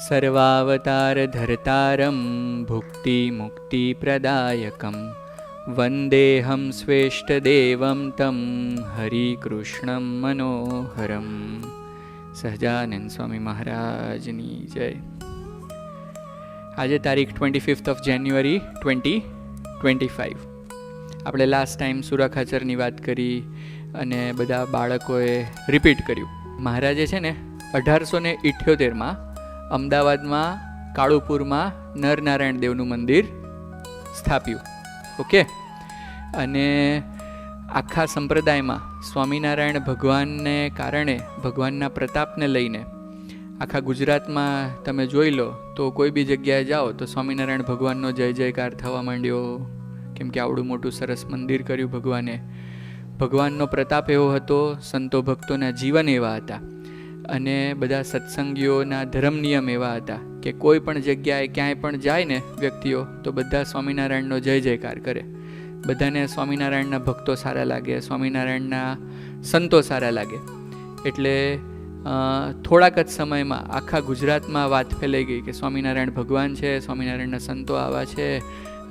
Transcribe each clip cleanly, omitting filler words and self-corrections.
સર્વાવતારધર્તારં ભુક્તિમુક્તિપ્રદાયકં વંદેહં શ્રેષ્ઠદેવં તં હરિકૃષ્ણં મનોહરમ. સહજાનંદ સ્વામી મહારાજની જય. આજે તારીખ 25 જાન્યુઆરી 2025. આપણે લાસ્ટ ટાઈમ સુરાખાચરની વાત કરી અને બધા બાળકોએ રિપીટ કર્યું. મહારાજે છે ને 1878માં અમદાવાદમાં કાળુપુરમાં નરનારાયણ દેવનું મંદિર સ્થાપ્યું. ઓકે. અને આખા સંપ્રદાયમાં સ્વામિનારાયણ ભગવાનને કારણે, ભગવાનના પ્રતાપને લઈને આખા ગુજરાતમાં તમે જોઈ લો તો કોઈ બી જગ્યાએ જાઓ તો સ્વામિનારાયણ ભગવાનનો જય જયકાર થવા માંડ્યો. કેમ કે આવડું મોટું સરસ મંદિર કર્યું ભગવાને. ભગવાનનો પ્રતાપ એવો હતો, સંતો ભક્તોના જીવન એવા હતા અને બધા સત્સંગીઓના ધર્મ નિયમ એવા હતા કે કોઈ પણ જગ્યાએ ક્યાંય પણ જાય ને વ્યક્તિઓ તો બધા સ્વામિનારાયણનો જય જયકાર કરે. બધાને સ્વામિનારાયણના ભક્તો સારા લાગે, સ્વામિનારાયણના સંતો સારા લાગે. એટલે થોડાક જ સમયમાં આખા ગુજરાતમાં વાત ફેલાઈ ગઈ કે સ્વામિનારાયણ ભગવાન છે, સ્વામિનારાયણના સંતો આવા છે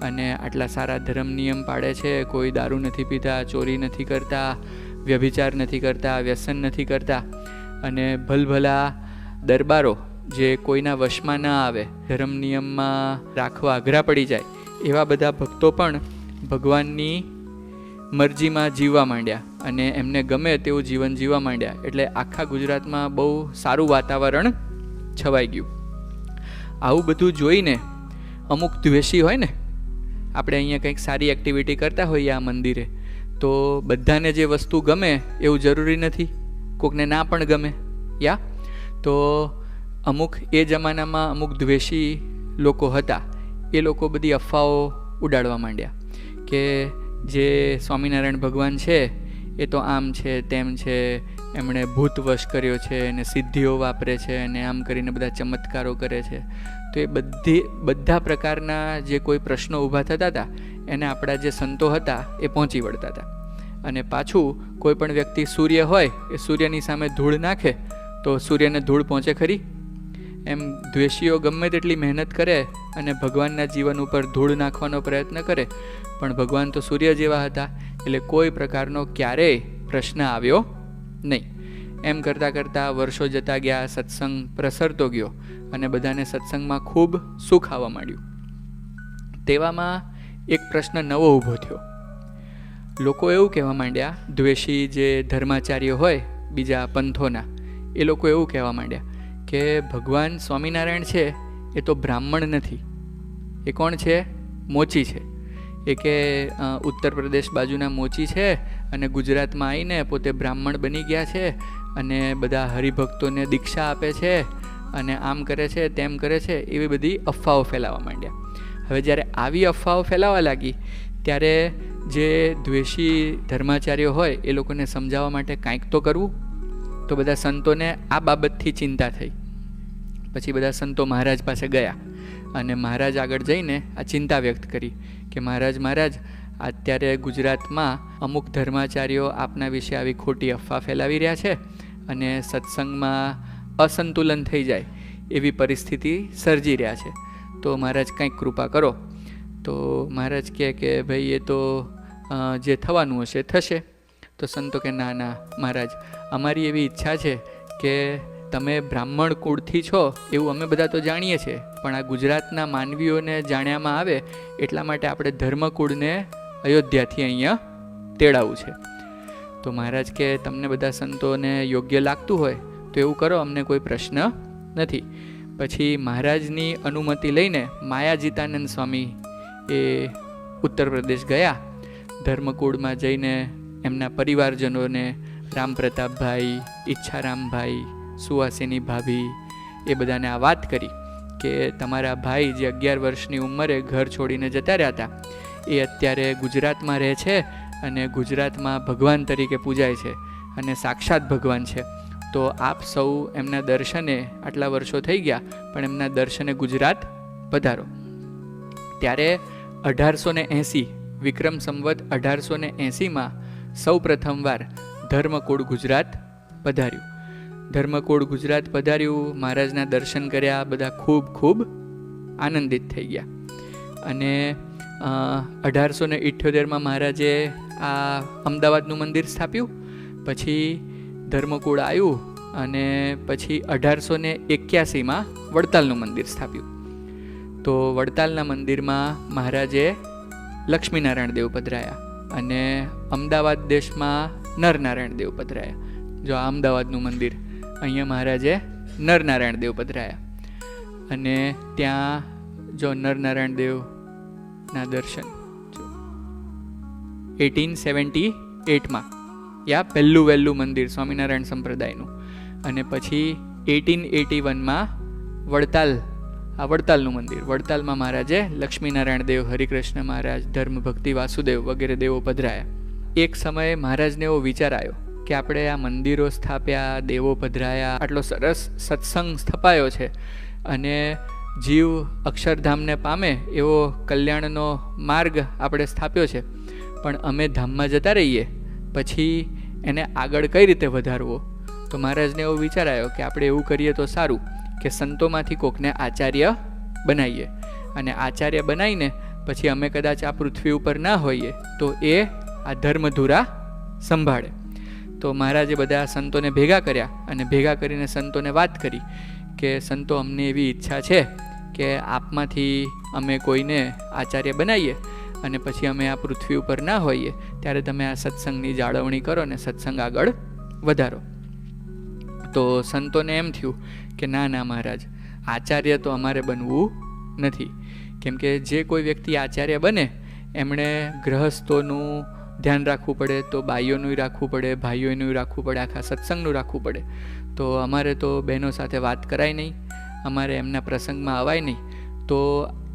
અને આટલા સારા ધર્મ નિયમ પાડે છે. કોઈ દારૂ નથી પીતા, ચોરી નથી કરતા, વ્યભિચાર નથી કરતા, વ્યસન નથી કરતા અને ભલભલા દરબારો જે કોઈના વશમાં ના આવે, ધર્મ નિયમમાં રાખવા અઘરા પડી જાય, એવા બધા ભક્તો પણ ભગવાનની મરજીમાં જીવવા માંડ્યા અને એમને ગમે તેવું જીવન જીવવા માંડ્યા. એટલે આખા ગુજરાતમાં બહુ સારું વાતાવરણ છવાઈ ગયું. આવું બધું જોઈને અમુક દ્વેષી હોય ને, આપણે અહીંયા કંઈક સારી એક્ટિવિટી કરતા હોઈએ આ મંદિરે, તો બધાને જે વસ્તુ ગમે એવું જરૂરી નથી, કોકને ના પણ ગમે. યા તો અમુક એ જમાનામાં અમુક દ્વેષી લોકો હતા, એ લોકો બધી અફવાઓ ઉડાડવા માંડ્યા કે જે સ્વામિનારાયણ ભગવાન છે એ તો આમ છે, તેમ છે, એમણે ભૂત વશ કર્યો છે અને સિદ્ધિઓ વાપરે છે અને આમ કરીને બધા ચમત્કારો કરે છે. તો એ બધા પ્રકારના જે કોઈ પ્રશ્નો ઊભા થતા હતા એને આપણા જે સંતો હતા એ પહોંચી વળતા હતા. અને પાછું કોઈ પણ વ્યક્તિ સૂર્ય હોય એ સૂર્યની સામે ધૂળ નાખે તો સૂર્યને ધૂળ પહોંચે ખરી? એમ દ્વેષીઓ ગમે તેટલી મહેનત કરે અને ભગવાનના જીવન ઉપર ધૂળ નાખવાનો પ્રયત્ન કરે, પણ ભગવાન તો સૂર્ય જેવા હતા એટલે કોઈ પ્રકારનો ક્યારેય પ્રશ્ન આવ્યો નહીં. એમ કરતાં કરતાં વર્ષો જતા ગયા, સત્સંગ પ્રસરતો ગયો અને બધાને સત્સંગમાં ખૂબ સુખ આવવા માંડ્યું. તેવામાં એક પ્રશ્ન નવો ઊભો થયો. લોકો એવું કહેવા માંડ્યા, દ્વેષી જે ધર્માચાર્ય હોય બીજા પંથોના, એ લોકો એવું કહેવા માંડ્યા કે ભગવાન સ્વામિનારાયણ છે એ તો બ્રાહ્મણ નથી. એ કોણ છે? મોચી છે. એ કે ઉત્તર પ્રદેશ બાજુના મોચી છે અને ગુજરાતમાં આવીને પોતે બ્રાહ્મણ બની ગયા છે અને બધા હરિભક્તોને દીક્ષા આપે છે અને આમ કરે છે, તેમ કરે છે, એવી બધી અફવાઓ ફેલાવવા માંડ્યા. હવે જ્યારે આવી અફવાઓ ફેલાવા લાગી ત્યારે જે દ્વેષી ધર્માચાર્યો હોય એ લોકોને સમજાવવા માટે કાંઈક તો કરવું. તો બધા સંતોને આ બાબતથી ચિંતા થઈ. પછી બધા સંતો મહારાજ પાસે ગયા અને મહારાજ આગળ જઈને આ ચિંતા વ્યક્ત કરી કે મહારાજ, અત્યારે ગુજરાતમાં અમુક ધર્માચાર્યો આપના વિશે આવી ખોટી અફવા ફેલાવી રહ્યા છે અને સત્સંગમાં અસંતુલન થઈ જાય એવી પરિસ્થિતિ સર્જી રહ્યા છે. તો મહારાજ કંઈક કૃપા કરો. તો મહારાજ કહે કે ભાઈ એ તો જે થવાનું હશે થશે. તો સંતો કે ના મહારાજ, અમારી એવી ઈચ્છા છે કે તમે બ્રાહ્મણ કુળથી છો એવું અમે બધા તો જાણીએ છીએ, પણ આ ગુજરાતના માનવીઓને જાણ્યામાં આવે એટલા માટે આપણે ધર્મકુળને અયોધ્યાથી અહીંયા તેડાવવું છે. તો મહારાજ કે તમને બધા સંતોને યોગ્ય લાગતું હોય તો એવું કરો, અમને કોઈ પ્રશ્ન નથી. પછી મહારાજની અનુમતિ લઈને માયાજીતાનંદ સ્વામી એ ઉત્તર પ્રદેશ ગયા. ધર્મકુળમાં જઈને એમના પરિવારજનોને, રામપ્રતાપભાઈ, ઈચ્છારામભાઈ, સુવાસિની ભાભી, એ બધાને આ વાત કરી કે તમારા ભાઈ જે 11 વર્ષની ઉંમરે ઘર છોડીને જતા રહ્યા હતા એ અત્યારે ગુજરાતમાં રહે છે અને ગુજરાતમાં ભગવાન તરીકે પૂજાય છે અને સાક્ષાત ભગવાન છે. તો આપ સૌ એમના દર્શને, આટલા વર્ષો થઈ ગયા પણ એમના દર્શને ગુજરાત પધારો. ત્યારે 1880 વિક્રમ સંવત 1880માં સૌ પ્રથમવાર ધર્મકુળ ગુજરાત પધાર્યું. ધર્મકૂળ ગુજરાત પધાર્યું, મહારાજના દર્શન કર્યા, બધા ખૂબ ખૂબ આનંદિત થઈ ગયા. અને 1878માં મહારાજે આ અમદાવાદનું મંદિર સ્થાપ્યું. પછી ધર્મકૂળ આવ્યું અને પછી 1881માં વડતાલનું મંદિર સ્થાપ્યું. તો વડતાલના મંદિરમાં મહારાજે લક્ષ્મીનારાયણ દેવ પધરાયા અને અમદાવાદ દેશમાં નરનારાયણ દેવ પધરાયા. જો આ અમદાવાદનું મંદિર, અહીંયા મહારાજે નરનારાયણ દેવ પધરાયા. અને ત્યાં જો નરનારાયણ દેવના દર્શન 1878માં યા પહેલું વહેલું મંદિર સ્વામિનારાયણ સંપ્રદાયનું. અને પછી 1881માં વડતાલનું મંદિર, વડતાલમાં મહારાજે લક્ષ્મીનારાયણ દેવ, હરિકૃષ્ણ મહારાજ, ધર્મભક્તિ વાસુદેવ વગેરે દેવો પધરાયા. એક સમયે મહારાજને એવો વિચાર આવ્યો કે આપણે આ મંદિરો સ્થાપ્યા, દેવો પધરાયા, આટલો સરસ સત્સંગ સ્થપાયો છે અને જીવ અક્ષરધામને પામે એવો કલ્યાણનો માર્ગ આપણે સ્થાપ્યો છે, પણ અમે ધામમાં જતા રહીએ પછી એને આગળ કઈ રીતે વધારવો? તો મહારાજને એવો વિચાર આવ્યો કે આપણે એવું કરીએ તો સારું કે સંતોમાંથી કોકને આચાર્ય બનાવીએ, અને આચાર્ય બનાવીને પછી અમે કદાચ આ પૃથ્વી ઉપર ના હોઈએ તો એ આ ધર્મધુરા સંભાળે. તો મહારાજે બધા સંતોને ભેગા કર્યા અને ભેગા કરીને સંતોને વાત કરી કે સંતો, અમને એવી ઈચ્છા છે કે આપમાંથી અમે કોઈને આચાર્ય બનાવીએ અને પછી અમે આ પૃથ્વી ઉપર ના હોઈએ ત્યારે તમે આ સત્સંગની જાળવણી કરો ને સત્સંગ આગળ વધારો. તો સંતોને એમ થયું કે ના મહારાજ, આચાર્ય તો અમારે બનવું નથી, કેમ કે જે કોઈ વ્યક્તિ આચાર્ય બને એમણે ગૃહસ્થોનું ધ્યાન રાખવું પડે, તો બાઈઓનું રાખવું પડે, ભાઈઓનું રાખવું પડે, આખા સત્સંગનું રાખવું પડે. તો અમારે તો બહેનો સાથે વાત કરાય નહીં, અમારે એમના પ્રસંગમાં અવાય નહીં. તો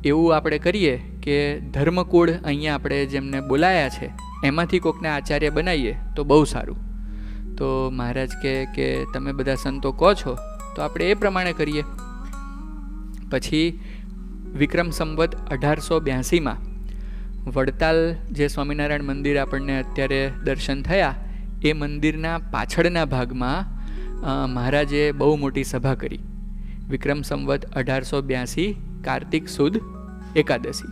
એવું આપણે કરીએ કે ધર્મકૂળ અહીંયા આપણે જેમને બોલાયા છે એમાંથી કોકને આચાર્ય બનાવીએ તો બહુ સારું. તો મહારાજ કે તમે બધા સંતો કહો છો તો આપણે એ પ્રમાણે કરીએ. પછી વિક્રમ સંવત 1882માં વડતાલ જે સ્વામિનારાયણ મંદિર આપણને અત્યારે દર્શન થયા, એ મંદિરના પાછળના ભાગમાં મહારાજે બહુ મોટી સભા કરી. વિક્રમ સંવત 1882 કાર્તિક સુદ એકાદશી,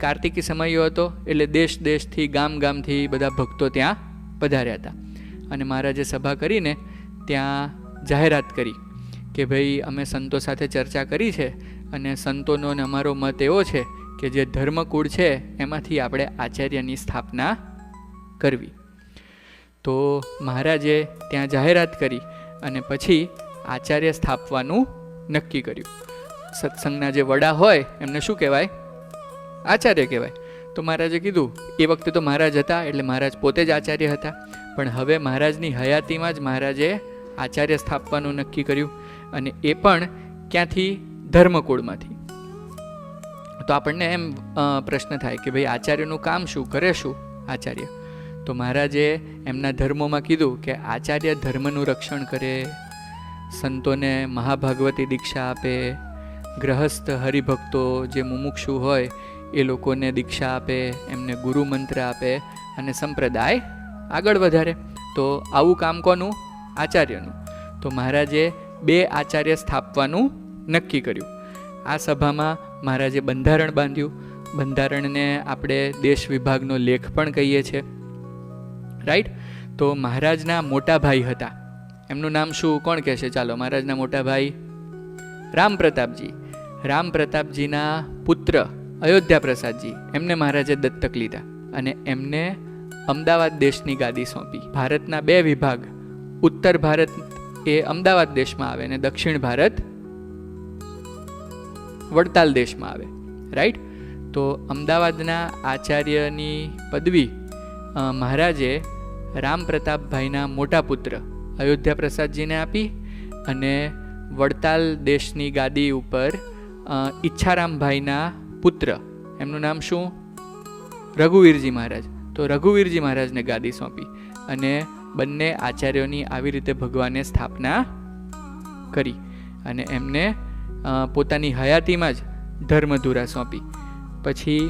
કાર્તિકી સમયો હતો એટલે દેશથી ગામથી બધા ભક્તો ત્યાં પધાર્યા હતા. અને મહારાજે સભા કરીને ત્યાં જાહેરાત કરી કે ભાઈ અમે સંતો સાથે ચર્ચા કરી છે અને સંતોનો ને અમારો મત એવો છે કે જે ધર્મકૂળ છે એમાંથી આપણે આચાર્યની સ્થાપના કરવી. તો મહારાજે ત્યાં જાહેરાત કરી અને પછી આચાર્ય સ્થાપવાનું નક્કી કર્યું. સત્સંગના જે વડા હોય એમને શું કહેવાય? આચાર્ય કહેવાય. તો મહારાજે કીધું, એ વખતે તો મહારાજ હતા એટલે મહારાજ પોતે જ આચાર્ય હતા, પણ હવે મહારાજની હયાતીમાં જ મહારાજે આચાર્ય સ્થાપવાનું નક્કી કર્યું. અને એ પણ ક્યાંથી? ધર્મકૂળમાંથી. તો આપણને એમ પ્રશ્ન થાય કે ભાઈ આચાર્યનું કામ શું, કરે શું આચાર્ય? તો મહારાજે એમના ધર્મોમાં કીધું કે આચાર્ય ધર્મનું રક્ષણ કરે, સંતોને મહાભાગવતી દીક્ષા આપે, ગ્રહસ્થ હરિભક્તો જે મુમુક્ષુ હોય એ લોકોને દીક્ષા આપે, એમને ગુરુ મંત્ર આપે અને સંપ્રદાય આગળ વધારે. તો આવું કામ કોનું? આચાર્યનું. તો મહારાજે 2 આચાર્ય સ્થાપવાનું નક્કી કર્યું. આ સભામાં મહારાજે બંધારણ બાંધ્યું. બંધારણને આપણે દેશ વિભાગનો લેખ પણ કહીએ છીએ, રાઈટ? તો મહારાજના મોટા ભાઈ હતા, એમનું નામ શું? કોણ કહેશે? ચાલો, મહારાજના મોટા ભાઈ રામપ્રતાપજી. રામપ્રતાપજીના પુત્ર અયોધ્યા પ્રસાદજી, એમને મહારાજે દત્તક લીધા અને એમને અમદાવાદ દેશની ગાદી સોંપી. ભારતના 2 વિભાગ, ઉત્તર ભારત એ અમદાવાદ દેશમાં આવે અને દક્ષિણ ભારત વડતાલ દેશમાં આવે, રાઈટ? તો અમદાવાદના આચાર્યની પદવી મહારાજે રામપ્રતાપભાઈના મોટા પુત્ર અયોધ્યા પ્રસાદજીને આપી અને વડતાલ દેશની ગાદી ઉપર ઈચ્છારામભાઈના પુત્ર, એમનું નામ શું? રઘુવીરજી મહારાજ. તો રઘુવીરજી મહારાજને ગાદી સોંપી અને બંને આચાર્યોની આવી રીતે ભગવાને સ્થાપના કરી અને એમને પોતાની હયાતીમાં જ ધર્મધુરા સોંપી. પછી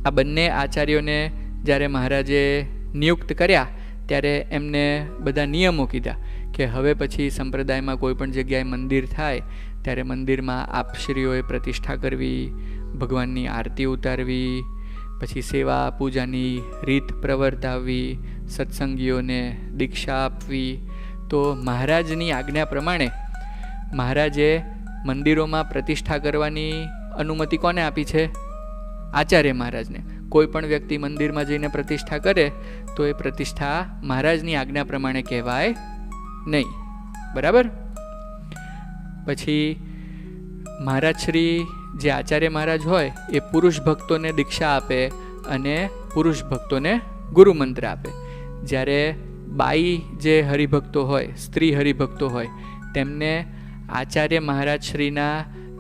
આ બંને આચાર્યોને જ્યારે મહારાજે નિયુક્ત કર્યા ત્યારે એમને બધા નિયમો કીધા કે હવે પછી સંપ્રદાયમાં કોઈ પણ જગ્યાએ મંદિર થાય ત્યારે મંદિરમાં આપશ્રીઓએ પ્રતિષ્ઠા કરવી, ભગવાનની આરતી ઉતારવી, પછી સેવા પૂજાની રીત પ્રવર્તાવવી, સત્સંગીઓને દીક્ષા આપવી. તો મહારાજની આજ્ઞા પ્રમાણે મહારાજે મંદિરોમાં પ્રતિષ્ઠા કરવાની અનુમતિ કોને આપી છે? આચાર્ય મહારાજને. કોઈ પણ વ્યક્તિ મંદિરમાં જઈને પ્રતિષ્ઠા કરે તો એ પ્રતિષ્ઠા મહારાજની આજ્ઞા પ્રમાણે કહેવાય નહીં. બરાબર? પછી મહારાજ શ્રી જે આચાર્ય મહારાજ હોય એ પુરુષ ભક્તોને દીક્ષા આપે અને પુરુષ ભક્તોને ગુરુ મંત્ર આપે. જ્યારે બાઈ જે હરિભક્તો હોય, સ્ત્રી હરિભક્તો હોય, તેમને આચાર્ય મહારાજ શ્રીના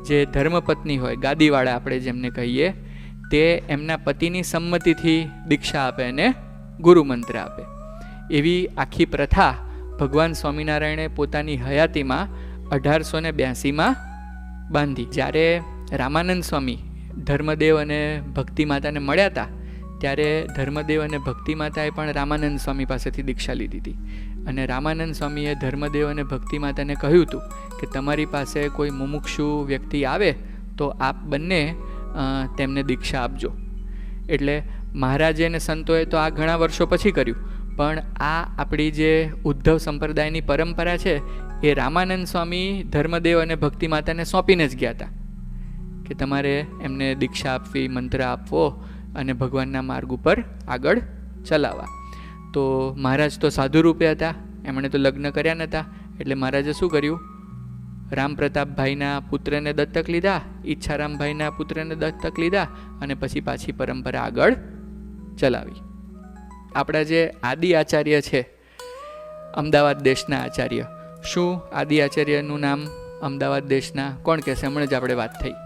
જે ધર્મપત્ની હોય, ગાદીવાળા આપણે જેમને કહીએ, તે એમના પતિની સંમતિથી દીક્ષા આપે અને ગુરુ મંત્ર આપે. એવી આખી પ્રથા ભગવાન સ્વામિનારાયણે પોતાની હયાતીમાં 1882માં બાંધી. જ્યારે રામાનંદ સ્વામી ધર્મદેવ અને ભક્તિ માતાને મળ્યા હતા ત્યારે ધર્મદેવ અને ભક્તિ માતાએ પણ રામાનંદ સ્વામી પાસેથી દીક્ષા લીધી હતી. અને રામાનંદ સ્વામીએ ધર્મદેવ અને ભક્તિ માતાને કહ્યું હતું કે તમારી પાસે કોઈ મુમુક્ષુ વ્યક્તિ આવે તો આપ બંને તેમને દીક્ષા આપજો. એટલે મહારાજે અને સંતોએ તો આ ઘણા વર્ષો પછી કર્યું, પણ આ આપણી જે ઉદ્ધવ સંપ્રદાયની પરંપરા છે એ રામાનંદ સ્વામી ધર્મદેવ અને ભક્તિ માતાને સોંપીને જ ગયા હતા કે તમારે એમને દીક્ષા આપવી, મંત્ર આપવો અને ભગવાનના માર્ગ ઉપર આગળ ચલાવવા. તો મહારાજ તો સાધુ રૂપે હતા, એમણે તો લગ્ન કર્યા નહોતા. એટલે મહારાજે શું કર્યું? રામ પ્રતાપભાઈના પુત્રને દત્તક લીધા, ઈચ્છારામભાઈના પુત્રને દત્તક લીધા અને પછી પાછી પરંપરા આગળ ચલાવી. આપણા જે આદિ આચાર્ય છે, અમદાવાદ દેશના આચાર્ય, શું આદિ આચાર્યનું નામ અમદાવાદ દેશના કોણ કહેશે? હમણાં જ આપણે વાત થઈ,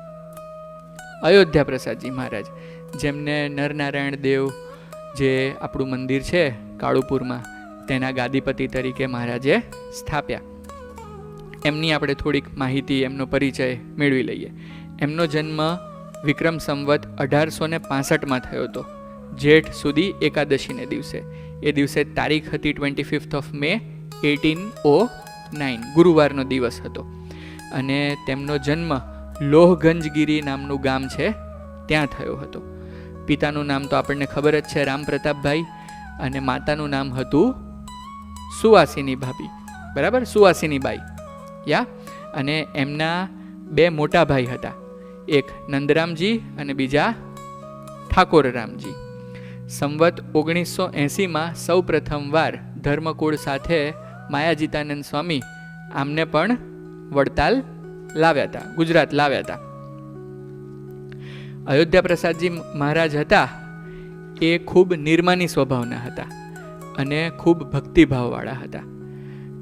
અયોધ્યા પ્રસાદજી મહારાજ, જેમને નરનારાયણ દેવ જે આપણું મંદિર છે કાળુપુરમાં તેના ગાદીપતિ તરીકે મહારાજે સ્થાપ્યા. એમની આપણે થોડીક માહિતી, એમનો પરિચય મેળવી લઈએ. એમનો જન્મ વિક્રમ સંવત 1865માં થયો હતો, જેઠ સુધી એકાદશીને દિવસે. એ દિવસે તારીખ હતી 25 મે 1809, ગુરુવારનો દિવસ હતો. અને તેમનો જન્મ લોહગંજગીરી નામનું ગામ છે ત્યાં થયો હતો. પિતાનું નામ તો આપણને ખબર જ છે, રામ પ્રતાપભાઈ, અને માતાનું નામ હતું સુવાસિની ભાભી. બરાબર? સુવાસિની બાઈ. યા. અને એમના 2 મોટા ભાઈ હતા, એક નંદરામજી અને બીજા ઠાકોરરામજી. સંવત 1980માં સૌ પ્રથમવાર ધર્મકુળ સાથે માયાજીતાનંદ સ્વામી આમને પણ વડતાલ લાવ્યા હતા, ગુજરાત લાવ્યા હતા. અયોધ્યા પ્રસાદજી મહારાજ હતા એ ખૂબ નિર્માની સ્વભાવના હતા અને ખૂબ ભક્તિભાવવાળા હતા.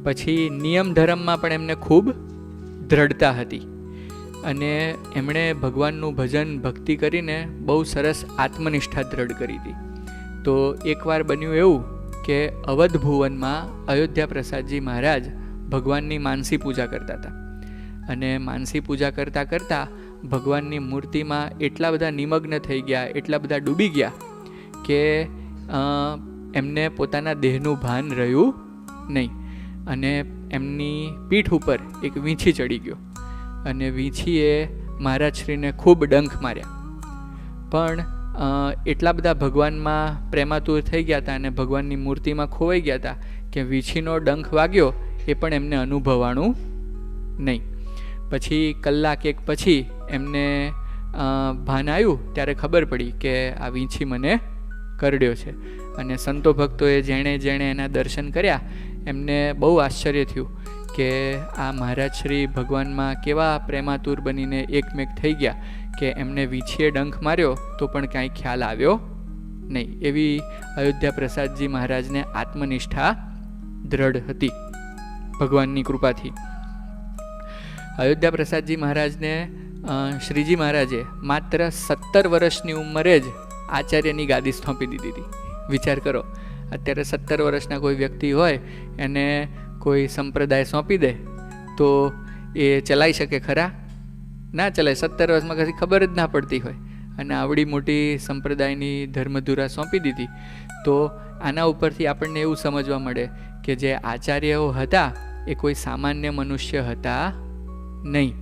પછી નિયમ ધર્મમાં પણ એમને ખૂબ દ્રઢતા હતી અને એમણે ભગવાનનું ભજન ભક્તિ કરીને બહુ સરસ આત્મનિષ્ઠા દ્રઢ કરી હતી. તો એકવાર બન્યું એવું કે અવધ ભુવનમાં અયોધ્યા પ્રસાદજી મહારાજ ભગવાનની માનસી પૂજા કરતા હતા અને માનસી પૂજા કરતાં કરતાં ભગવાનની મૂર્તિમાં એટલા બધા નિમગ્ન થઈ ગયા, એટલા બધા ડૂબી ગયા કે એમને પોતાના દેહનું ભાન રહ્યું નહીં. અને એમની પીઠ ઉપર એક વીંછી ચડી ગયો અને વીંછીએ મહારાજશ્રીને ખૂબ ડંખ માર્યા. પણ એટલા બધા ભગવાનમાં પ્રેમાતુર થઈ ગયા હતા અને ભગવાનની મૂર્તિમાં ખોવાઈ ગયા હતા કે વીંછીનો ડંખ વાગ્યો એ પણ એમને અનુભવાણું નહીં. પછી કલાક એક પછી એમને ભાન આવ્યું ત્યારે ખબર પડી કે આ વીંછી મને કરડ્યો છે. અને સંતો ભક્તોએ જેણે જેણે એના દર્શન કર્યા એમને બહુ આશ્ચર્ય થયું કે આ મહારાજ શ્રી ભગવાનમાં કેવા પ્રેમાતુર બનીને એકમેક થઈ ગયા કે એમને વીંછીએ ડંખ માર્યો તો પણ કાંઈ ખ્યાલ આવ્યો નહીં. એવી અયોધ્યા પ્રસાદજી મહારાજને આત્મનિષ્ઠા દ્રઢ હતી ભગવાનની કૃપાથી. અયોધ્યા પ્રસાદજી મહારાજને શ્રીજી મહારાજે માત્ર 17 વર્ષની ઉંમરે જ આચાર્યની ગાદી સોંપી દીધી હતી. વિચાર કરો, અત્યારે 17 વર્ષના કોઈ વ્યક્તિ હોય એને કોઈ સંપ્રદાય સોંપી દે તો એ ચલાવી શકે ખરા? ના ચલાય. 17 વર્ષમાં કશી ખબર જ ના પડતી હોય અને આવડી મોટી સંપ્રદાયની ધર્મધુરા સોંપી દીધી. તો આના ઉપરથી આપણને એવું સમજવા મળે કે જે આચાર્યો હતા એ કોઈ સામાન્ય મનુષ્ય હતા નહીં.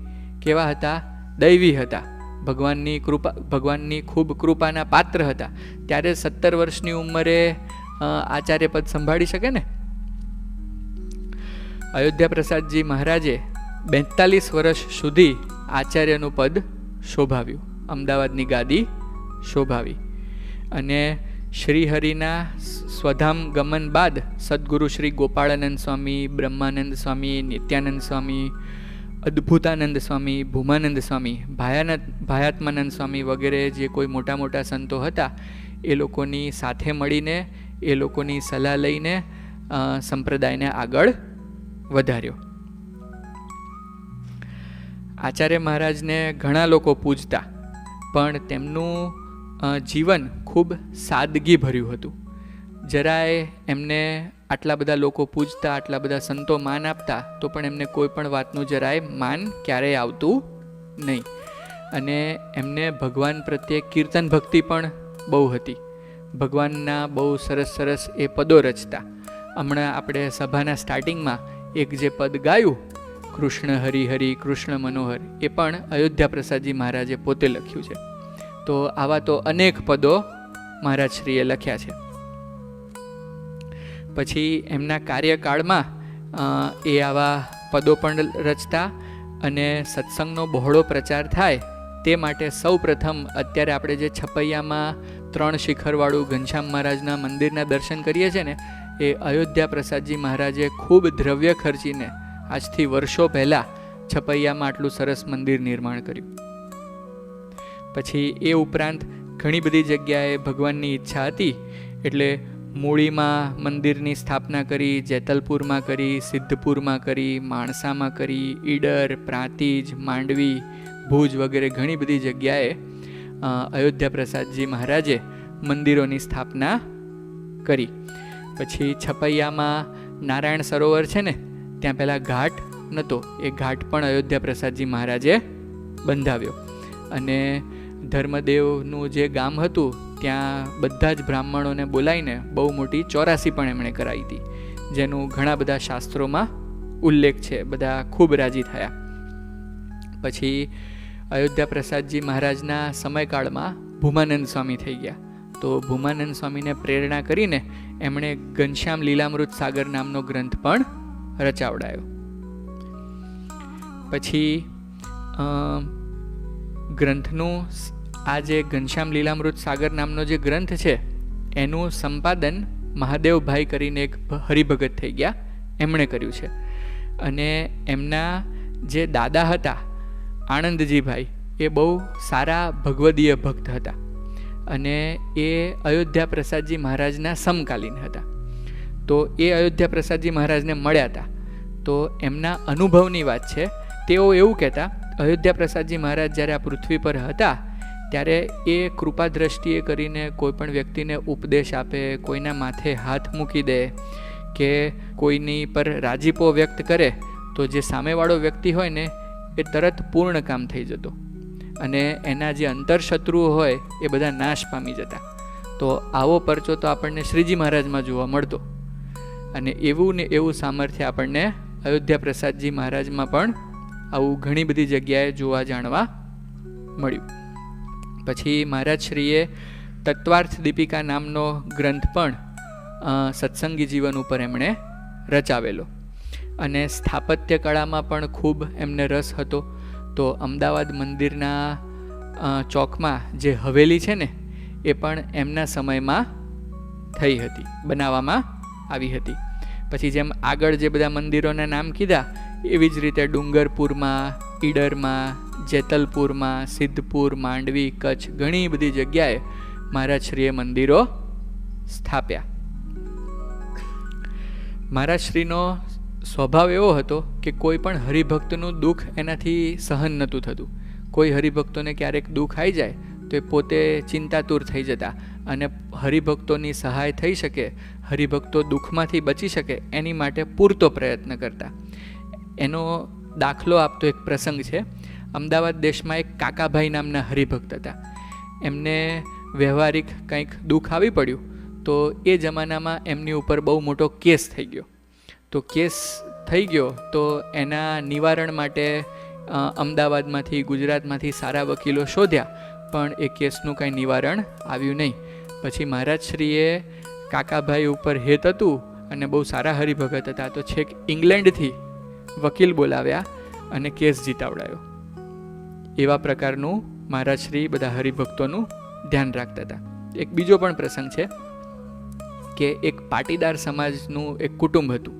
કેવા હતા? દૈવી હતા. ભગવાનની ખૂબ કૃપાના પાત્ર હતા. ત્યારે 17 વર્ષની ઉંમરે આચાર્ય પદ સંભાળી શકે ને. અયોધ્યા પ્રસાદજી મહારાજે 42 વર્ષ સુધી આચાર્યનું પદ શોભાવ્યું, અમદાવાદની ગાદી શોભાવી. અને શ્રીહરિના સ્વધામ ગમન બાદ સદગુરુ શ્રી ગોપાળાનંદ સ્વામી, બ્રહ્માનંદ સ્વામી, નિત્યાનંદ સ્વામી, અદ્ભુતાનંદ સ્વામી, ભૂમાનંદ સ્વામી, ભાયાત્માનંદ સ્વામી વગેરે જે કોઈ મોટા મોટા સંતો હતા એ લોકોની સાથે મળીને, એ લોકોની સલાહ લઈને સંપ્રદાયને આગળ વધાર્યો. આચાર્ય મહારાજને ઘણા લોકો પૂજતા, પણ તેમનું જીવન ખૂબ સાદગી ભર્યું હતું. જરાય એમને આટલા બધા લોકો પૂજતા, આટલા બધા સંતો માન આપતા, તો પણ એમને કોઈ પણ વાતનું જરાય માન ક્યારેય આવતું નહીં. અને એમને ભગવાન પ્રત્યે કીર્તન ભક્તિ પણ બહુ હતી. ભગવાનના બહુ સરસ સરસ એ પદો રચતા. હમણાં આપણે સભાના સ્ટાર્ટિંગમાં એક જે પદ ગાયું, કૃષ્ણ હરિ હરિ કૃષ્ણ મનોહર, એ પણ અયોધ્યા પ્રસાદજી મહારાજે પોતે લખ્યું છે. તો આવા તો અનેક પદો મહારાજશ્રીએ લખ્યા છે. પછી એમના કાર્યકાળમાં એ આવા પદો પણ રચતા અને સત્સંગનો બહોળો પ્રચાર થાય તે માટે સૌ પ્રથમ અત્યારે આપણે જે છપૈયામાં 3 શિખરવાળું ઘનશ્યામ મહારાજના મંદિરના દર્શન કરીએ છીએ ને, એ અયોધ્યા પ્રસાદજી મહારાજે ખૂબ દ્રવ્ય ખર્ચીને આજથી વર્ષો પહેલાં છપૈયામાં આટલું સરસ મંદિર નિર્માણ કર્યું. પછી એ ઉપરાંત ઘણી બધી જગ્યાએ ભગવાનની ઈચ્છા હતી એટલે મૂળીમાં મંદિરની સ્થાપના કરી, જેતલપુરમાં કરી, સિદ્ધપુરમાં કરી, માણસામાં કરી, ઈડર, પ્રાંતિજ, માંડવી, ભુજ વગેરે ઘણી બધી જગ્યાએ અયોધ્યા પ્રસાદજી મહારાજે મંદિરોની સ્થાપના કરી. પછી છપૈયામાં નારાયણ સરોવર છે ને, ત્યાં પહેલાં ઘાટ નહોતો, એ ઘાટ પણ અયોધ્યા પ્રસાદજી મહારાજે બંધાવ્યો. અને ધર્મદેવનું જે ગામ હતું ત્યાં બધા જ બ્રાહ્મણોને બોલાવીને બહુ મોટી ચોરાસી પણ એમણે કરાવી હતી, જેનું ઘણા બધા શાસ્ત્રોમાં ઉલ્લેખ છે. બધા ખૂબ રાજી થયા. પછી અયોધ્યા પ્રસાદજી મહારાજના સમયકાળમાં ભૂમાનંદ સ્વામી થઈ ગયા. તો ભૂમાનંદ સ્વામીને પ્રેરણા કરીને એમણે ઘનશ્યામ લીલામૃત સાગર નામનો ગ્રંથ પણ રચાવડાયો. પછી ગ્રંથનું આ જે ઘનશ્યામ લીલામૃત સાગર નામનો જે ગ્રંથ છે એનું સંપાદન મહાદેવભાઈ કરીને એક હરિભગત થઈ ગયા, એમણે કર્યું છે. અને એમના જે દાદા હતા આણંદજીભાઈ, એ બહુ સારા ભગવદીય ભક્ત હતા અને એ અયોધ્યા પ્રસાદજી મહારાજના સમકાલીન હતા. તો એ અયોધ્યા પ્રસાદજી મહારાજને મળ્યા હતા. તો એમના અનુભવની વાત છે. તેઓ એવું કહેતા, અયોધ્યા પ્રસાદજી મહારાજ જ્યારે આ પૃથ્વી પર હતા ત્યારે એ કૃપા દ્રષ્ટિએ કરીને કોઈ પણ વ્યક્તિને ઉપદેશ આપે, કોઈના માથે હાથ મૂકી દે કે કોઈની પર રાજીપો વ્યક્ત કરે તો જે સામેવાળો વ્યક્તિ હોય ને એ તરત પૂર્ણ કામ થઈ જતો અને એના જે અંતરશત્રુઓ હોય એ બધા નાશ પામી જતા. તો આવો પરચો તો આપણને શ્રીજી મહારાજમાં જોવા મળતો અને એવું ને એવું સામર્થ્ય આપણને અયોધ્યા પ્રસાદજી મહારાજમાં પણ આવું ઘણી બધી જગ્યાએ જોવા જાણવા મળ્યું. પછી મહારાજશ્રીએ તત્વાર્થ દીપિકા નામનો ગ્રંથ પણ સત્સંગી જીવન ઉપર એમણે રચાવેલો અને સ્થાપત્ય કળામાં પણ ખૂબ એમને રસ હતો. તો અમદાવાદ મંદિરના ચોકમાં જે હવેલી છે ને એ પણ એમના સમયમાં થઈ હતી, બનાવવામાં આવી હતી. પછી જેમ આગળ જે બધા મંદિરોના નામ કીધા એવી જ રીતે ડુંગરપુરમાં, ઈડરમાં, જેતલપુરમાં, સિદ્ધપુર, માંડવી, કચ્છ ઘણી બધી જગ્યાએ મહારાજશ્રીએ મંદિરો સ્થાપ્યા. મહારાજશ્રીનો સ્વભાવ એવો હતો કે કોઈ પણ હરિભક્તનું દુઃખ એનાથી સહન નહોતું થતું. કોઈ હરિભક્તોને ક્યારેક દુઃખ આવી જાય તો એ પોતે ચિંતાતુર થઈ જતા અને હરિભક્તોની સહાય થઈ શકે, હરિભક્તો દુઃખમાંથી બચી શકે એની માટે પૂરતો પ્રયત્ન કરતા. એનો દાખલો આપતો એક પ્રસંગ છે. અમદાવાદ દેશમાં એક કાકાભાઈ નામના હરિભક્ત હતા. એમને વ્યવહારિક કંઈક દુઃખ આવી પડ્યું તો એ જમાનામાં એમની ઉપર બહુ મોટો કેસ થઈ ગયો. તો કેસ થઈ ગયો તો એના નિવારણ માટે અમદાવાદમાંથી ગુજરાતમાંથી સારા વકીલો શોધ્યા, પણ એ કેસનું કાંઈ નિવારણ આવ્યું નહીં. પછી મહારાજશ્રીએ કાકાભાઈ ઉપર હેત હતું અને બહુ સારા હરિભગત હતા, તો છેક ઇંગ્લેન્ડથી વકીલ બોલાવ્યા અને કેસ જીતાવડાયો. એવા પ્રકારનું મહારાજશ્રી બધા હરિભક્તોનું ધ્યાન રાખતા હતા. એક બીજો પણ પ્રસંગ છે કે એક પાટીદાર સમાજનું એક કુટુંબ હતું.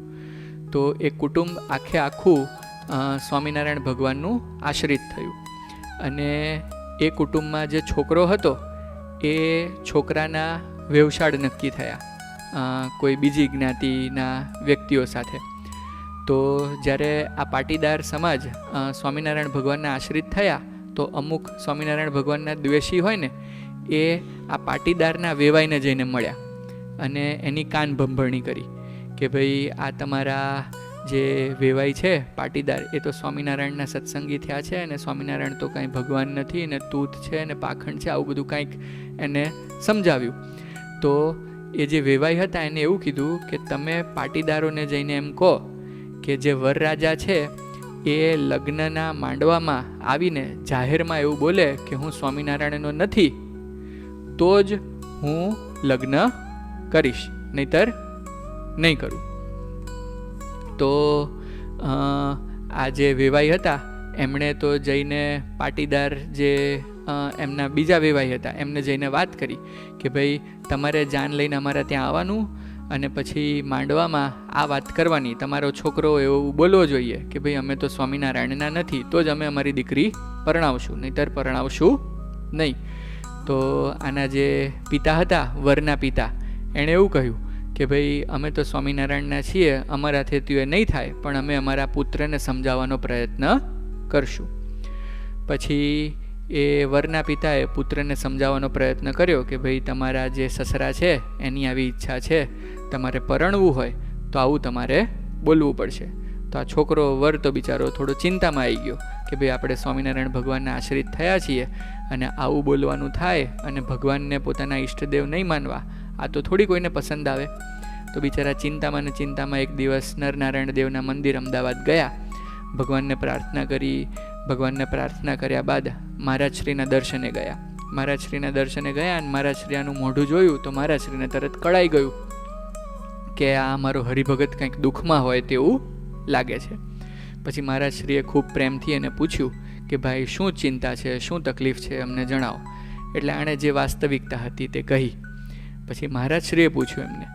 તો એ કુટુંબ આખું સ્વામિનારાયણ ભગવાનનું આશ્રિત થયું, અને એ કુટુંબમાં જે છોકરો હતો એ છોકરાના વ્યવસાય નક્કી થયા કોઈ બીજી જ્ઞાતિના વ્યક્તિઓ સાથે. તો જ્યારે આ પાટીદાર સમાજ સ્વામિનારાયણ ભગવાનના આશ્રિત થયા તો અમુક સ્વામિનારાયણ ભગવાનના દ્વેષી હોય ને એ આ પાટીદારના વેવાઈને જઈને મળ્યા અને એની કાન ભંભરણી કરી કે ભાઈ આ તમારા જે વેવાઈ છે પાટીદાર એ તો સ્વામિનારાયણના સત્સંગી થયા છે, અને સ્વામિનારાયણ તો કાંઈ ભગવાન નથી ને તૂત છે ને પાખંડ છે, આવું બધું કાંઈક એને સમજાવ્યું. તો એ જે વેવાઈ હતા એને એવું કીધું કે તમે પાટીદારોને જઈને એમ કહો કે જે વરરાજા છે એ લગ્નના માંડવામાં આવીને જાહેરમાં એવું બોલે કે હું સ્વામિનારાયણનો નથી, તો જ હું લગ્ન કરીશ, નહીતર નહીં કરું. તો આ જે વેવાઈ હતા એમણે તો જઈને પાટીદાર જે એમના બીજા વેવાઈ હતા એમને જઈને વાત કરી કે ભાઈ તમારે જાન લઈને અમારા ત્યાં આવવાનું અને પછી માંડવામાં આ વાત કરવાની, તમારો છોકરો એવું બોલવો જોઈએ કે ભાઈ અમે તો સ્વામિનારાયણના નથી, તો જ અમે અમારી દીકરી પરણાવશું, નહીતર પરણાવશું નહીં. તો આના જે પિતા હતા, વરના પિતા, એણે એવું કહ્યું કે ભાઈ અમે તો સ્વામિનારાયણના છીએ, અમારાથી તો એ નહીં થાય, પણ અમે અમારા પુત્રને સમજાવવાનો પ્રયત્ન કરશું. પછી એ વરના પિતાએ પુત્રને સમજાવવાનો પ્રયત્ન કર્યો કે ભાઈ તમારા જે સસરા છે એની આવી ઈચ્છા છે, તમારે પરણવું હોય તો આવું તમારે બોલવું પડશે. તો આ છોકરો વર તો બિચારો થોડો ચિંતામાં આવી ગયો કે ભાઈ આપણે સ્વામિનારાયણ ભગવાનના આશ્રિત થયા છીએ અને આવું બોલવાનું થાય અને ભગવાનને પોતાના ઈષ્ટદેવ નહીં માનવા, આ તો થોડી કોઈને પસંદ આવે. તો બિચારા ચિંતામાં ને ચિંતામાં એક દિવસ નરનારાયણ દેવના મંદિર અમદાવાદ ગયા, ભગવાનને પ્રાર્થના કરી. ભગવાનને પ્રાર્થના કર્યા બાદ મહારાજશ્રીના દર્શને ગયા. મહારાજશ્રીના દર્શને ગયા અને મહારાજશ્રી આનું મોઢું જોયું તો મહારાજશ્રીને તરત કળાઈ ગયું કે આ મારો હરિભગત કંઈક દુઃખમાં હોય તેવું લાગે છે. પછી મહારાજશ્રીએ ખૂબ પ્રેમથી એને પૂછ્યું કે ભાઈ શું ચિંતા છે, શું તકલીફ છે, અમને જણાવો. એટલે આણે જે વાસ્તવિકતા હતી તે કહી. પછી મહારાજશ્રીએ પૂછ્યું એમને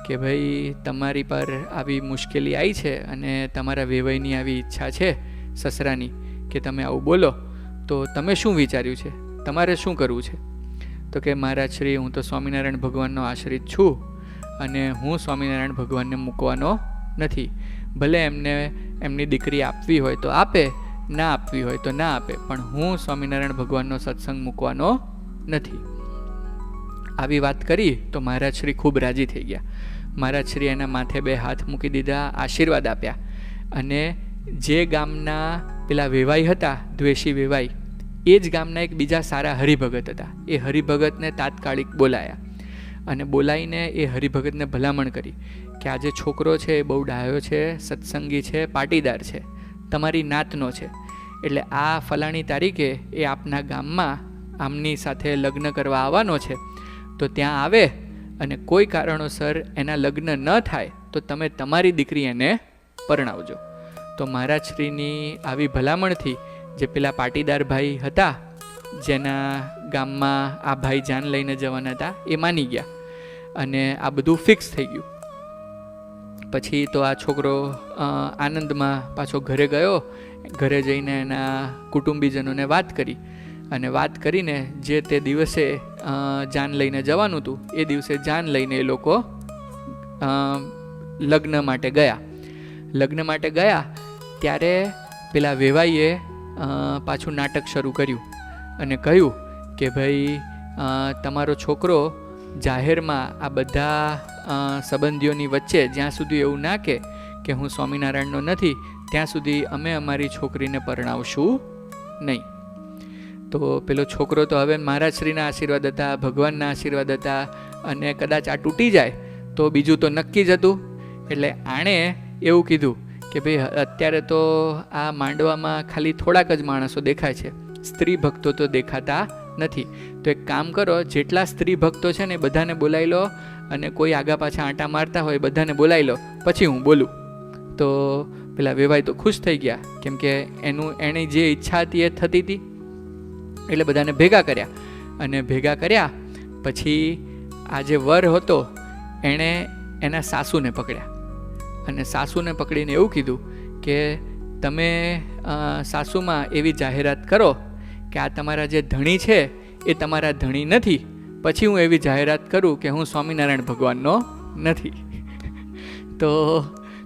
કે ભાઈ તમારી પર આવી મુશ્કેલી આવી છે અને તમારા વેવાઈની આવી ઈચ્છા છે સસરાની કે તમે આવું બોલો, તો તમે શું વિચાર્યું છે, તમારે શું કરવું છે? તો કે મહારાજશ્રી હું તો સ્વામિનારાયણ ભગવાનનો આશ્રિત છું અને હું સ્વામિનારાયણ ભગવાનને મૂકવાનો નથી. ભલે એમને એમની દીકરી આપવી હોય તો આપે, ના આપવી હોય તો ના આપે, પણ હું સ્વામિનારાયણ ભગવાનનો સત્સંગ મૂકવાનો નથી. આવી વાત કરી તો મહારાજશ્રી ખૂબ રાજી થઈ ગયા. મહારાજશ્રી એના માથે 2 હાથ મૂકી દીધા, આશીર્વાદ આપ્યા. અને જે ગામના પેલા વેવાઈ હતા, દ્વેષી વેવાઈ, એ જ ગામના એક બીજા સારા હરિભગત હતા. એ હરિભગતને તાત્કાલિક બોલાયા અને બોલાવીને એ હરિભગતને ભલામણ કરી કે આ જે છોકરો છે એ બહુ ડાયો છે, સત્સંગી છે, પાટીદાર છે, તમારી નાતનો છે, એટલે આ ફલાણી તારીખે એ આપના ગામમાં આમની સાથે લગ્ન કરવા આવવાનો છે, તો ત્યાં આવે અને કોઈ કારણોસર એના લગ્ન ન થાય તો તમે તમારી દીકરી એને પરણાવજો. તો મહારાજશ્રીની આવી ભલામણથી જે પેલા પાટીદાર ભાઈ હતા જેના ગામમાં આ ભાઈ જાન લઈને જવાના હતા એ માની ગયા અને આ બધું ફિક્સ થઈ ગયું. પછી તો આ છોકરો આનંદમાં પાછો ઘરે ગયો. ઘરે જઈને એના કુટુંબીજનોને વાત કરી અને વાત કરીને જે તે દિવસે જાન લઈને જવાનું હતું એ દિવસે જાન લઈને એ લોકો લગ્ન માટે ગયા. લગ્ન માટે ગયા ત્યારે પેલા વેવાઈએ પાછું નાટક શરૂ કર્યું અને કહ્યું કે ભાઈ તમારો છોકરો જાહેરમાં આ બધા સંબંધીઓની વચ્ચે જ્યાં સુધી એવું ના કે હું સ્વામિનારાયણનો નથી ત્યાં સુધી અમે અમારી છોકરીને પરણાવશું નહીં. તો પેલો છોકરો તો હવે મહારાજશ્રીના આશીર્વાદ હતા, ભગવાનના આશીર્વાદ હતા અને કદાચ આ તૂટી જાય તો બીજું તો નક્કી જ હતું. એટલે આણે એવું કીધું કે ભાઈ અત્યારે તો આ માંડવામાં ખાલી થોડાક જ માણસો દેખાય છે, સ્ત્રી ભક્તો તો દેખાતા નથી. તો એક કામ કરો, જેટલા સ્ત્રી ભક્તો છે ને એ બધાને બોલાવી લો, અને કોઈ આગા પાછા આંટા મારતા હોય બધાને બોલાવી લો, પછી હું બોલું. તો પેલા વેવાઈ તો ખુશ થઈ ગયા, કેમ કે એની જે ઈચ્છા હતી એ થતી હતી. એટલે બધાને ભેગા કર્યા, અને ભેગા કર્યા પછી આ જે વર હતો એણે એના સાસુને પકડ્યા, અને સાસુને પકડીને એવું કીધું કે તમે સાસુમાં એવી જાહેરાત કરો કે આ તમારા જે ધણી છે એ તમારા ધણી નથી, પછી હું એવી જાહેરાત કરું કે હું સ્વામિનારાયણ ભગવાનનો નથી. તો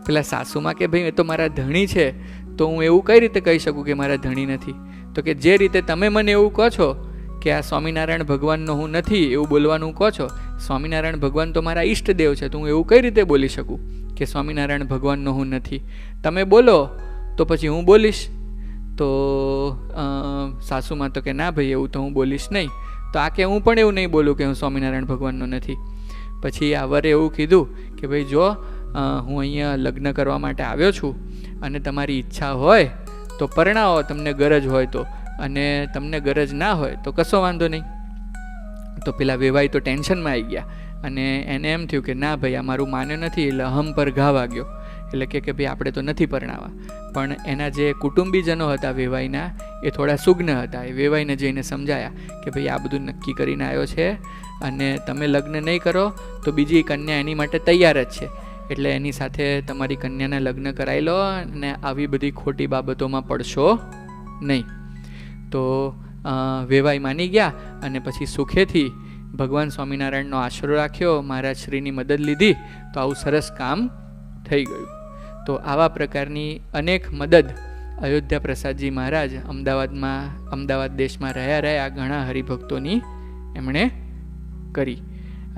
પેલા સાસુમાં કે ભાઈ એ તો મારા ધણી છે, તો હું એવું કઈ રીતે કહી શકું કે મારા ધણી નથી? તો કે જે રીતે તમે મને એવું કહો છો કે આ સ્વામિનારાયણ ભગવાનનો હું નથી એવું બોલવાનું કહો છો, સ્વામિનારાયણ ભગવાન તો મારા ઈષ્ટદેવ છે, તો હું એવું કઈ રીતે બોલી શકું કે સ્વામિનારાયણ ભગવાનનો હું નથી? તમે બોલો તો પછી હું બોલીશ. તો સાસુમાં તો કે ના ભાઈ એવું તો હું બોલીશ નહીં. તો આ કે હું પણ એવું નહીં બોલું કે હું સ્વામિનારાયણ ભગવાનનો નથી. પછી આ વરે એવું કીધું કે ભાઈ જો હું અહીંયા લગ્ન કરવા માટે આવ્યો છું, અને તમારી ઈચ્છા હોય તો પરણાવો, તમને ગરજ હોય તો, અને તમને ગરજ ના હોય તો કશો વાંધો નહીં. તો પેલા વેવાઈ તો ટેન્શનમાં આવી ગયા, અને એને એમ થયું કે ના ભાઈ આ મારું માન્યો નથી. એટલે હમ પર ઘા વાગ્યો, એટલે કે ભાઈ આપણે તો નથી પરણાવા. પણ એના જે કુટુંબીજનો હતા વેવાઈના એ થોડા સુગ્ન હતા. એ વેવાઈને જઈને સમજાયા કે ભાઈ આ બધું નક્કી કરીને આવ્યો છે, અને તમે લગ્ન નહીં કરો તો બીજી કન્યા એની માટે તૈયાર જ છે, એટલે એની સાથે તમારી કન્યાને લગ્ન કરાવી લો, અને આવી બધી ખોટી બાબતોમાં પડશો નહીં. તો વેવાઈ માની ગયા, અને પછી સુખેથી ભગવાન સ્વામિનારાયણનો આશરો રાખ્યો, મહારાજ શ્રીની મદદ લીધી, તો આવું સરસ કામ થઈ ગયું. તો આવા પ્રકારની અનેક મદદ અયોધ્યા પ્રસાદજી મહારાજ અમદાવાદ દેશમાં રહ્યા ઘણા હરિભક્તોની એમણે કરી,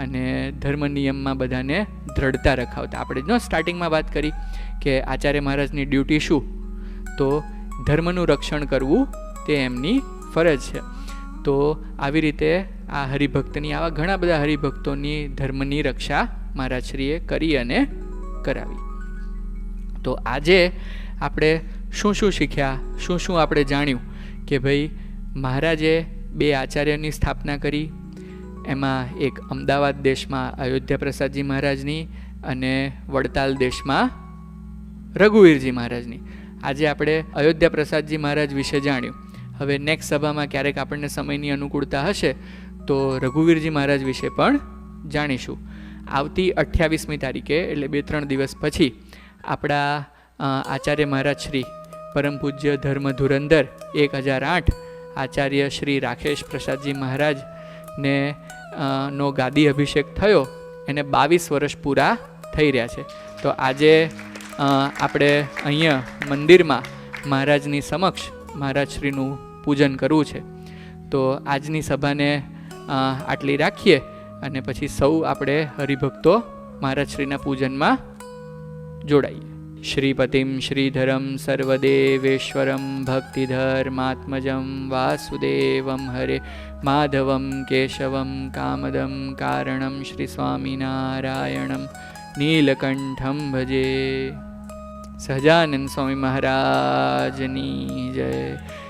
અને ધર્મ નિયમમાં બધાને દ્રઢતા રખાવતા. આપણે જો સ્ટાર્ટિંગમાં વાત કરી કે આચાર્ય મહારાજની ડ્યુટી શું, તો ધર્મનું રક્ષણ કરવું તે એમની ફરજ છે. તો આવી રીતે આ હરિભક્તની આવા ઘણા બધા હરિભક્તોની ધર્મની રક્ષા મહારાજશ્રીએ કરી અને કરાવી. તો આજે આપણે શું શું શીખ્યા, શું શું આપણે જાણ્યું કે ભાઈ મહારાજે 2 આચાર્યની સ્થાપના કરી, એમાં એક અમદાવાદ દેશમાં અયોધ્યા પ્રસાદજી મહારાજની, અને વડતાલ દેશમાં રઘુવીરજી મહારાજની. આજે આપણે અયોધ્યા પ્રસાદજી મહારાજ વિશે જાણ્યું. હવે નેક્સ્ટ સભામાં ક્યારેક આપણને સમયની અનુકૂળતા હશે તો રઘુવીરજી મહારાજ વિશે પણ જાણીશું. આવતી 28મી તારીખે એટલે 2-3 દિવસ પછી આપણા આચાર્ય મહારાજ શ્રી પરમ પૂજ્ય ધર્મ ધુરંધર 1008 આચાર્ય શ્રી રાકેશ પ્રસાદજી મહારાજને નો ગાદી અભિષેક થયો, એને 22 વર્ષ પૂરા થઈ રહ્યા છે. તો આજે આપણે અહીંયા મંદિરમાં મહારાજની સમક્ષ મહારાજશ્રીનું પૂજન કરવું છે. તો આજની સભાને આટલી રાખીએ, અને પછી સૌ આપણે હરિભક્તો મહારાજશ્રીના પૂજનમાં જોડાઈએ. શ્રીપતિમ શ્રીધરમ સર્વદેવેશ્વરમ ભક્તિધર્માત્મજમ વાસુદેવમ હરે માધવમ કેશવમ કામદમ કારણમ શ્રી સ્વામિનારાયણમ નીલકંઠમ ભજે. સહજાનંદ સ્વામી મહારાજની જય.